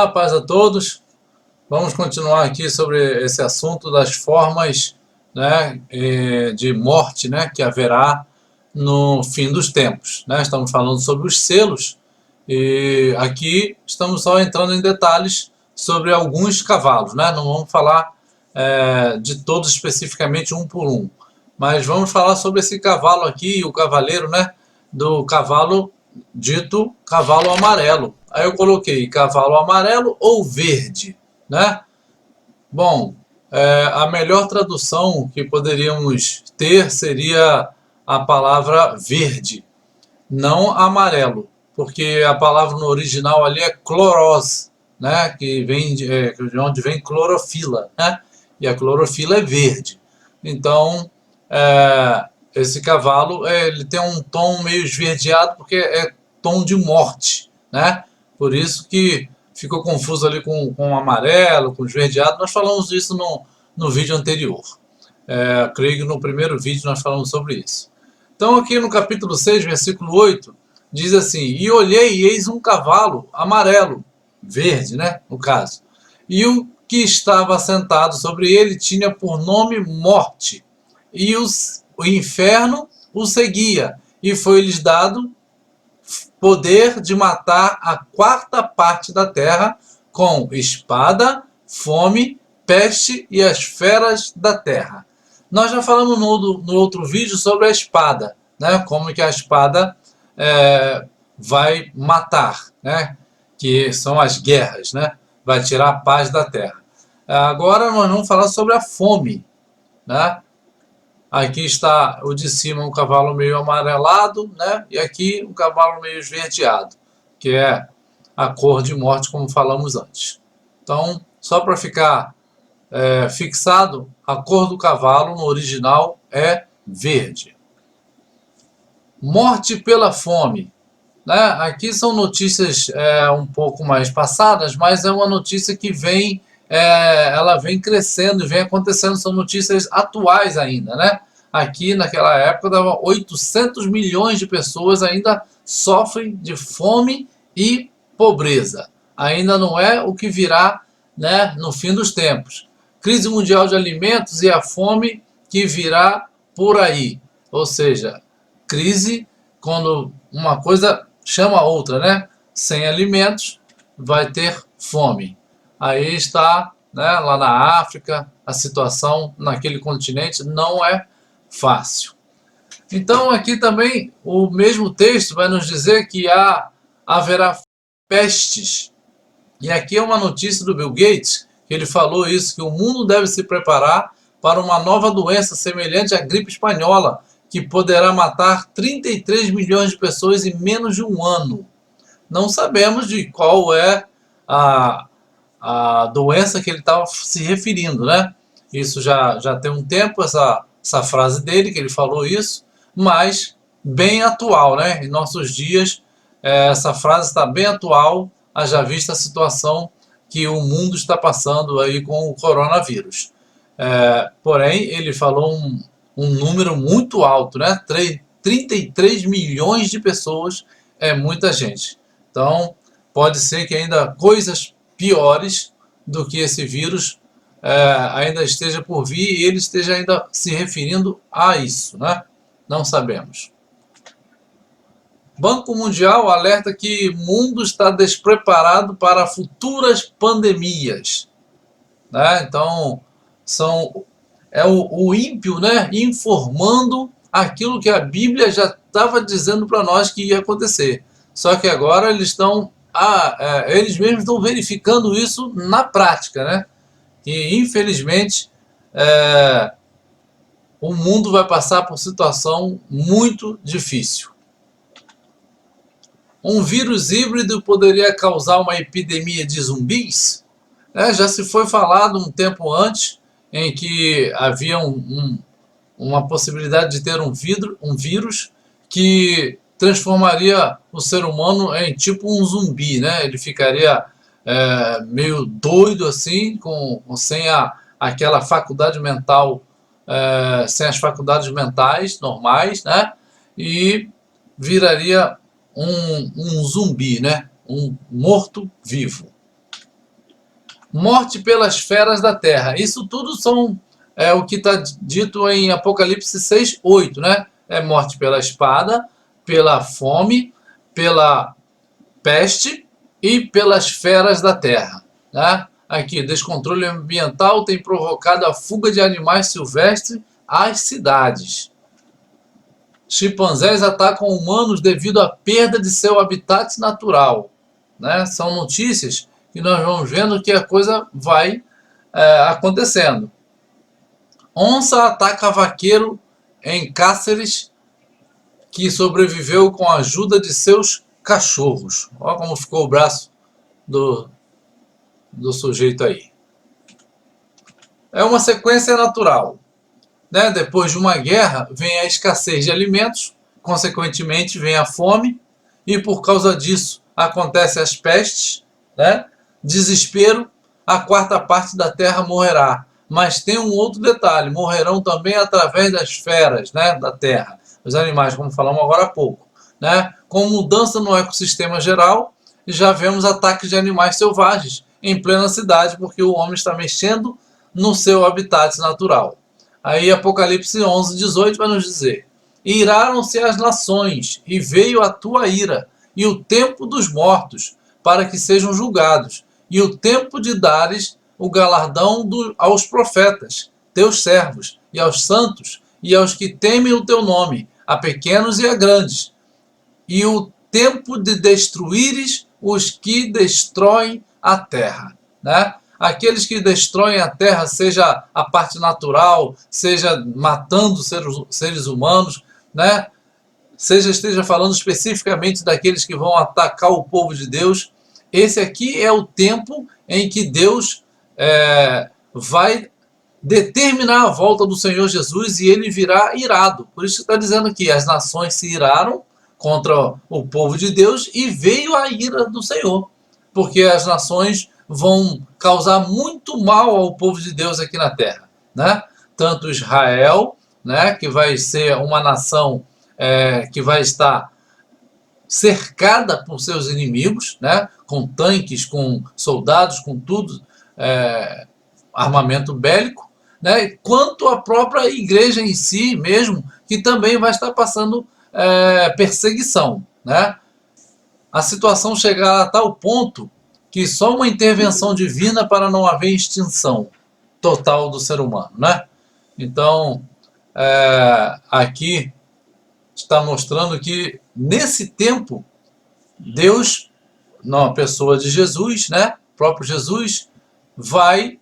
Olá, paz a todos. Vamos continuar aqui sobre esse assunto das formas, né, de morte, né, que haverá no fim dos tempos, né? Estamos falando sobre os selos e aqui estamos só entrando em detalhes sobre alguns cavalos, né? Não vamos falar de todos especificamente um por um, mas vamos falar sobre esse cavalo aqui, o cavaleiro, né, do cavalo dito cavalo amarelo. Aí eu coloquei cavalo amarelo ou verde, né? Bom, a melhor tradução que poderíamos ter seria a palavra verde, não amarelo, porque a palavra no original ali é chloros, né? Que vem de onde vem clorofila, né? E a clorofila é verde. Então, esse cavalo ele tem um tom meio esverdeado porque é tom de morte, né? Por isso que ficou confuso ali com o amarelo, com o esverdeado. Nós falamos disso no vídeo anterior. Creio que no primeiro vídeo nós falamos sobre isso. Então aqui no capítulo 6, versículo 8, diz assim: E olhei e eis um cavalo amarelo, verde, né, no caso. E o que estava sentado sobre ele tinha por nome Morte. E o inferno o seguia. E foi-lhes dado poder de matar a quarta parte da terra com espada, fome, peste e as feras da terra. Nós já falamos no outro vídeo sobre a espada, né? Como que a espada vai matar, né? Que são as guerras, né? Vai tirar a paz da terra. Agora nós vamos falar sobre a fome, né? Aqui está o de cima um cavalo meio amarelado, né? E aqui um cavalo meio esverdeado, que é a cor de morte, como falamos antes. Então, só para ficar fixado, a cor do cavalo no original é verde. Morte pela fome, né? Aqui são notícias um pouco mais passadas, mas é uma notícia que vem, ela vem crescendo e vem acontecendo, são notícias atuais ainda, né? Aqui naquela época dava 800 milhões de pessoas ainda sofrem de fome e pobreza. Ainda não é o que virá, né, no fim dos tempos. Crise mundial de alimentos e a fome que virá por aí. Ou seja, crise quando uma coisa chama a outra, né? Sem alimentos vai ter fome. Aí está, né, lá na África, a situação naquele continente não é fácil. Então aqui também o mesmo texto vai nos dizer que haverá pestes. E aqui é uma notícia do Bill Gates, que ele falou isso, que o mundo deve se preparar para uma nova doença semelhante à gripe espanhola, que poderá matar 33 milhões de pessoas em menos de um ano. Não sabemos de qual é a doença que ele estava se referindo, né? Isso já tem um tempo, essa frase dele, que ele falou isso, mas bem atual, né? Em nossos dias, essa frase está bem atual, haja vista a situação que o mundo está passando aí com o coronavírus. Porém, ele falou um número muito alto, né? 33 milhões de pessoas é muita gente. Então, pode ser que ainda coisas piores do que esse vírus ainda esteja por vir e ele esteja ainda se referindo a isso, né? Não sabemos. Banco Mundial alerta que o mundo está despreparado para futuras pandemias, né? Então, o ímpio, né, informando aquilo que a Bíblia já estava dizendo para nós que ia acontecer. Só que agora eles mesmos estão verificando isso na prática, né? E infelizmente o mundo vai passar por situação muito difícil. Um vírus híbrido poderia causar uma epidemia de zumbis? Já se foi falado um tempo antes em que havia uma possibilidade de ter um vírus que transformaria o ser humano em tipo um zumbi, né? Ele ficaria meio doido assim, sem aquela faculdade mental, sem as faculdades mentais normais, né? E viraria um zumbi, né? Um morto-vivo. morte pelas feras da terra. Isso tudo são o que está dito em Apocalipse 6:8, né? É morte pela espada, pela fome, pela peste e pelas feras da terra, né? Aqui, descontrole ambiental tem provocado a fuga de animais silvestres às cidades. Chimpanzés atacam humanos devido à perda de seu habitat natural, né? São notícias que nós vamos vendo que a coisa vai acontecendo. Onça ataca vaqueiro em Cáceres que sobreviveu com a ajuda de seus cachorros. Olha como ficou o braço do sujeito aí. É uma sequência natural, né? Depois de uma guerra vem a escassez de alimentos, consequentemente vem a fome, e por causa disso acontecem as pestes, né? Desespero, a quarta parte da terra morrerá. Mas tem um outro detalhe, morrerão também através das feras, né, da terra, os animais, como falamos agora há pouco, né? Com mudança no ecossistema geral, já vemos ataques de animais selvagens em plena cidade, porque o homem está mexendo no seu habitat natural. Aí Apocalipse 11:18 vai nos dizer: iraram-se as nações, e veio a tua ira, e o tempo dos mortos, para que sejam julgados, e o tempo de dares o galardão aos profetas, teus servos, e aos santos, e aos que temem o teu nome, a pequenos e a grandes, e o tempo de destruíres os que destroem a terra, né? Aqueles que destroem a terra, seja a parte natural, seja matando seres humanos, né? Seja esteja falando especificamente daqueles que vão atacar o povo de Deus. Esse aqui é o tempo em que Deus vai determinar a volta do Senhor Jesus, e ele virá irado. Por isso está dizendo que as nações se iraram contra o povo de Deus e veio a ira do Senhor, porque as nações vão causar muito mal ao povo de Deus aqui na terra, né? Tanto Israel, né, que vai ser uma nação que vai estar cercada por seus inimigos, né, com tanques, com soldados, com tudo, armamento bélico, né, quanto a própria igreja em si mesmo, que também vai estar passando perseguição, né? A situação chegará a tal ponto que só uma intervenção divina para não haver extinção total do ser humano, né? Então, aqui está mostrando que nesse tempo Deus, na pessoa de Jesus, né, próprio Jesus, vai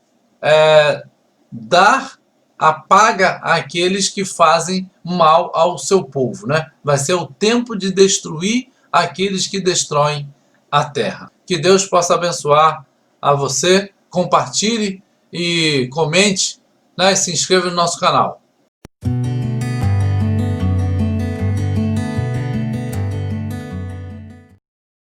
dar a paga àqueles que fazem mal ao seu povo, né? Vai ser o tempo de destruir aqueles que destroem a terra. Que Deus possa abençoar a você, compartilhe e comente, né, e se inscreva no nosso canal.